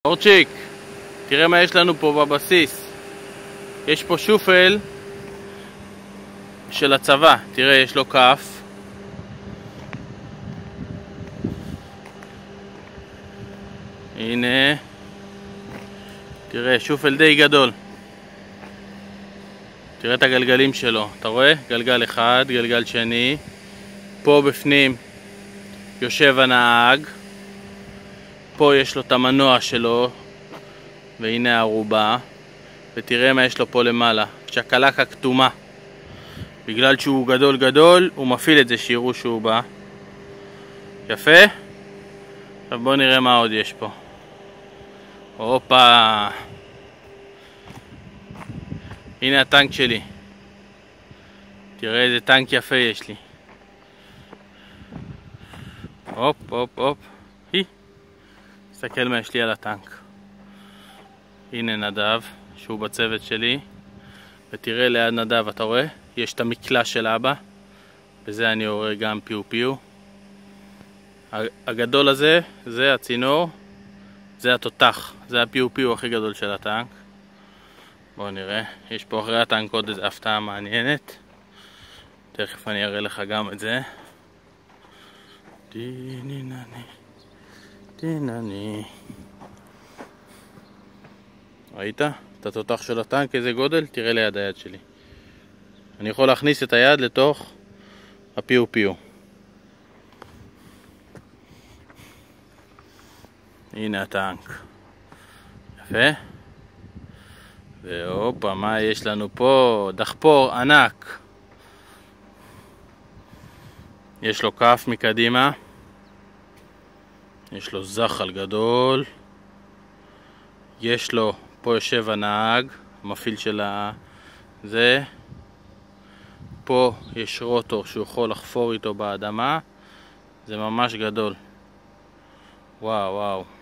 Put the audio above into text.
אורצ'יק, תראה מה יש לנו פה בבסיס. יש פה שופל של הצבא, תראה, יש לו כף. הנה, תראה, שופל די גדול. תראה את הגלגלים שלו, אתה רואה? גלגל אחד, גלגל שני. פה בפנים יושב הנהג. פה יש לו את המנוע שלו, והנה הערובה. ותראה מה יש לו פה למעלה, צ'קלקה כתומה. בגלל שהוא גדול גדול, הוא מפעיל את זה שיראו שהוא בא. יפה? עכשיו בואו נראה מה עוד יש פה. הופה, הנה הטנק שלי. תראה איזה טנק יפה יש לי. הופ הופ הופ, תסתכל מה יש לי על הטנק. הנה נדב שהוא בצוות שלי, ותראה ליד נדב, אתה רואה? יש את המקלע של אבא, בזה אני עורר גם פיו פיו. הגדול הזה, זה הצינור, זה התותח, זה הפיו פיו הכי גדול של הטנק. בואו נראה, יש פה אחרי הטנק עוד איזו הפתעה מעניינת, תכף אני אראה לך גם את זה. דינני. ראית? את התותח של הטנק, איזה גודל? תראה ליד היד שלי. אני יכול להכניס את היד לתוך הפיו פיו. הנה הטנק. יפה? והופה, מה יש לנו פה? דחפור ענק. יש לו כף מקדימה. יש לו זחל גדול. יש לו, פה יושב הנהג, המפעיל של זה. פה יש רוטור שהוא יכול לחפור איתו באדמה. זה ממש גדול. וואו וואו.